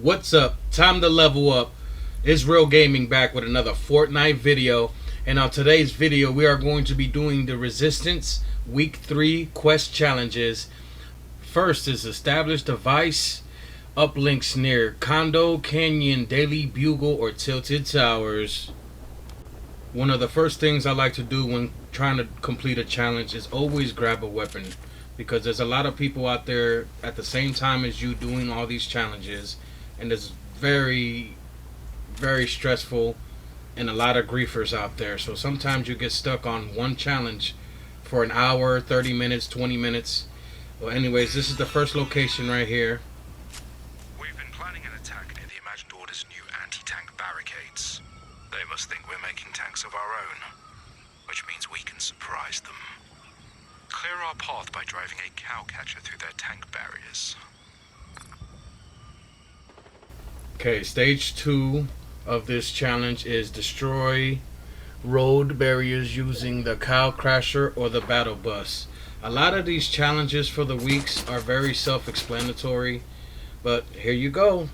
What's up? Time to level up. Israel Gaming back with another Fortnite video. And on today's video, we are going to be doing the Resistance Week 3 quest challenges. First is establish device uplinks near Condo, Canyon, Daily Bugle, or Tilted Towers. One of the first things I like to do when trying to complete a challenge is always grab a weapon. Because there's a lot of people out there at the same time as you doing all these challenges. And it's very, very stressful and a lot of griefers out there. So sometimes you get stuck on one challenge for an hour, 30 minutes, 20 minutes. Well, anyways, this is the first location right here. We've been planning an attack near the Imagined Order's new anti-tank barricades. They must think we're making tanks of our own, which means we can surprise them. Clear our path by driving a cowcatcher through their tank barriers. Okay, stage 2 of this challenge is destroy road barriers using the cow crasher or the battle bus. A lot of these challenges for the weeks are very self-explanatory, but here you go.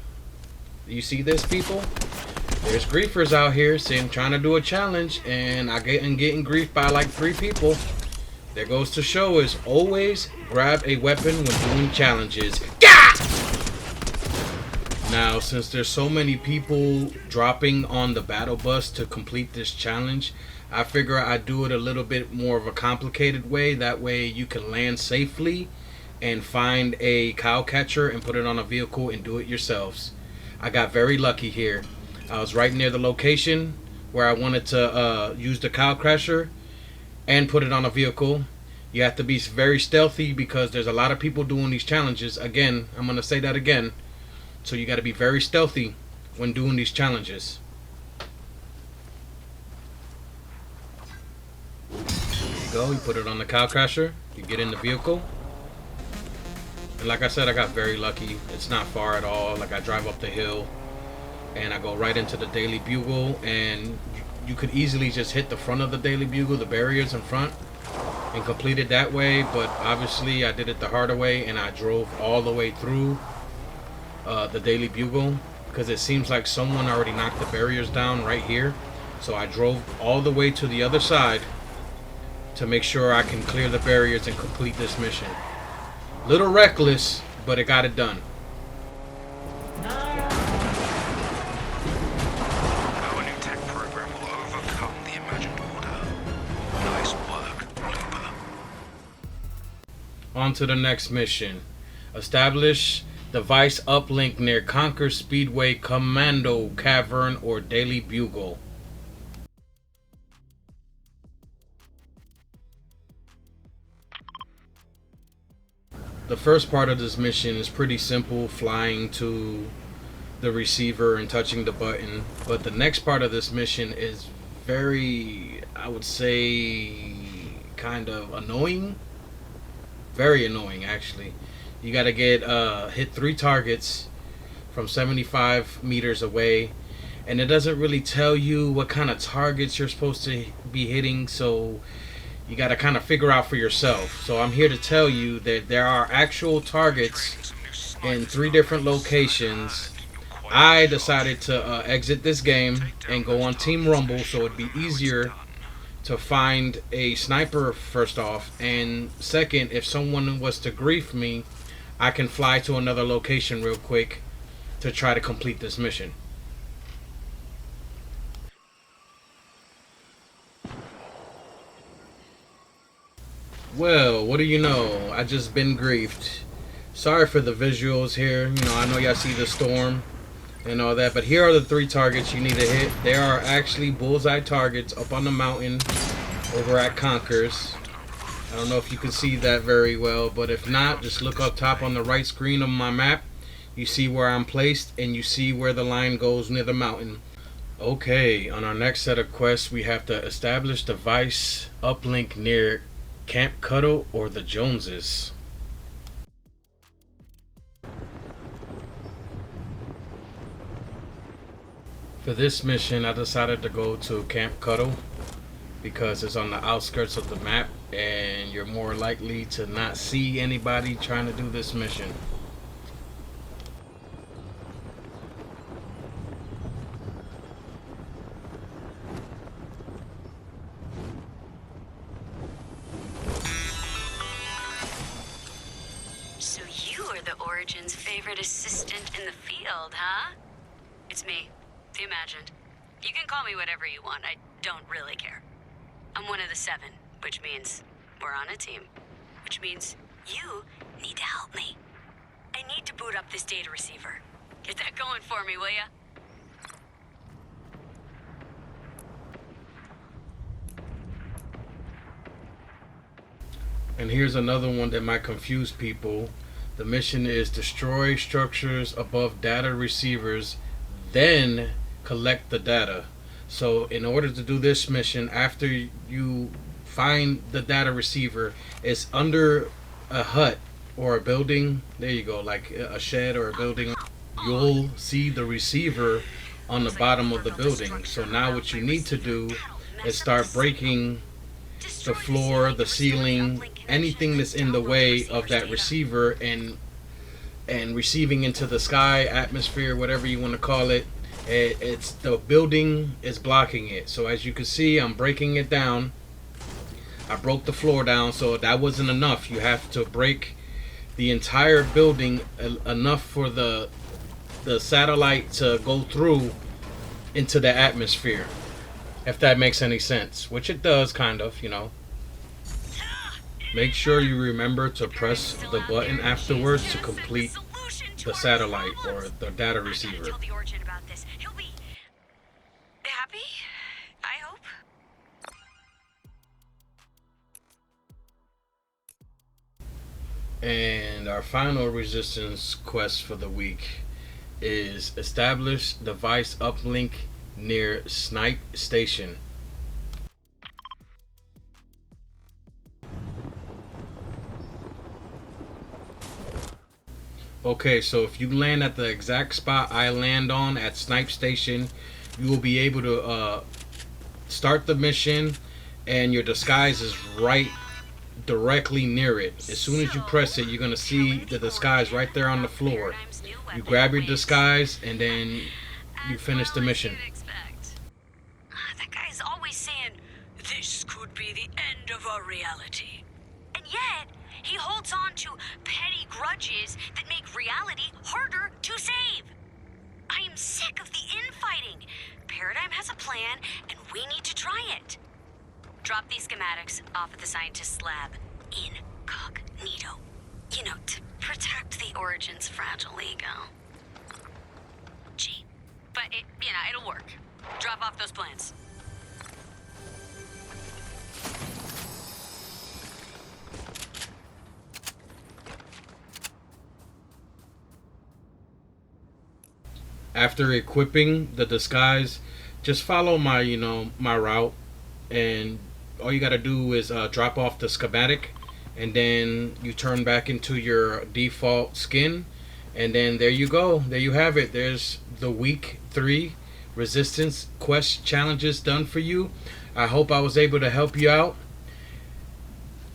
You see this, people? There's griefers out here saying trying to do a challenge, and getting griefed by like 3 people. There goes to show is always grab a weapon when doing challenges. Gah! Now, since there's so many people dropping on the battle bus to complete this challenge, I figure I'd do it a little bit more of a complicated way. That way you can land safely and find a cow catcher and put it on a vehicle and do it yourselves. I got very lucky here. I was right near the location where I wanted to use the cow crasher and put it on a vehicle. You have to be very stealthy because there's a lot of people doing these challenges. Again, I'm going to say that again. So you got to be very stealthy when doing these challenges. There you go. You put it on the cow crasher. You get in the vehicle. And like I said, I got very lucky. It's not far at all. Like I drive up the hill and I go right into the Daily Bugle. And you could easily just hit the front of the Daily Bugle, the barriers in front, and complete it that way. But obviously I did it the harder way and I drove all the way through the Daily Bugle because it seems like someone already knocked the barriers down right here. So I drove all the way to the other side to make sure I can clear the barriers and complete this mission. Little reckless, but it got it done. Our new tech program will overcome the Imagined Order. Nice work, Reaper. On to the next mission. Establish device uplink near Conquer, Speedway, Commando, Cavern, or Daily Bugle. The first part of this mission is pretty simple, flying to the receiver and touching the button. But the next part of this mission is very, I would say, kind of annoying. Very annoying, actually. You gotta get hit 3 targets from 75 meters away, and it doesn't really tell you what kind of targets you're supposed to be hitting, so you gotta kind of figure out for yourself. So I'm here to tell you that there are actual targets in 3 different locations. I decided to exit this game and go on Team Rumble, so it'd be easier to find a sniper first off, and second, if someone was to grief me, I can fly to another location real quick to try to complete this mission. Well, what do you know? I just been griefed. Sorry for the visuals here. You know, I know y'all see the storm and all that, but here are the 3 targets you need to hit. There are actually bullseye targets up on the mountain over at Conquers. I don't know if you can see that very well, but if not, just look up top on the right screen of my map. You see where I'm placed, and you see where the line goes near the mountain. Okay, on our next set of quests, we have to establish device uplink near Camp Cuddle or the Joneses. For this mission, I decided to go to Camp Cuddle because it's on the outskirts of the map and you're more likely to not see anybody trying to do this mission. So you are the Origin's favorite assistant in the field, huh? It's me, the Imagined. You can call me whatever you want, I don't really care. I'm one of the 7, which means we're on a team. Which means you need to help me. I need to boot up this data receiver. Get that going for me, will ya? And here's another one that might confuse people. The mission is destroy structures above data receivers, then collect the data. So in order to do this mission, after you find the data receiver, it's under a hut or a building. There you go, like a shed or a building. You'll see the receiver on the bottom of the building. So now what you need to do is start breaking the floor, the ceiling, anything that's in the way of that receiver, and receiving into the sky, atmosphere, whatever you want to call it. It's the building is blocking it. So as you can see, I'm breaking it down. I broke the floor down, so that wasn't enough. You have to break the entire building enough for the satellite to go through into the atmosphere, if that makes any sense, which it does, kind of, you know. Make sure you remember to press the button afterwards to complete the satellite or the data receiver. Tell the Origin about this. He'll be happy, I hope. And our final resistance quest for the week is establish device uplink near Snipe Station. Okay, so if you land at the exact spot I land on at Snipe Station, you will be able to start the mission, and your disguise is right directly near it. As soon as you press it, you're going to see the disguise right there on the floor. You grab your disguise and then you finish the mission. That guy's always saying, this could be the end of our reality. And yet, he holds on to petty grudges that make reality harder to save. I am sick of the infighting. Paradigm has a plan, and we need to try it. Drop these schematics off at the scientist's lab, incognito. You know, to protect the Origin's fragile ego. Gee, but it'll work. Drop off those plans. After equipping the disguise, just follow my route, and all you gotta do is drop off the schematic, and then you turn back into your default skin, and then there you go. There you have it. There's the week 3 resistance quest challenges done for you. I hope I was able to help you out.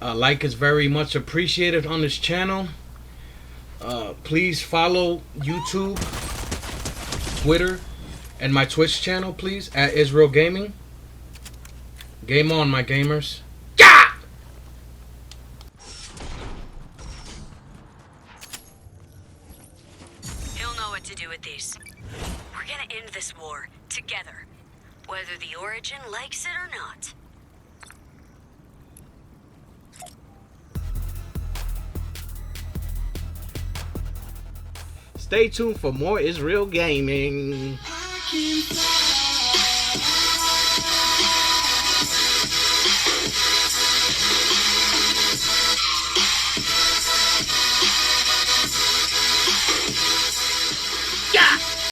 A like is very much appreciated on this channel. Please follow YouTube, Twitter, and my Twitch channel, please, at Israel Gaming. Game on, my gamers. Yeah! He'll know what to do with these. We're gonna end this war together, whether the Origin likes it or not. Stay tuned for more Israel Gaming.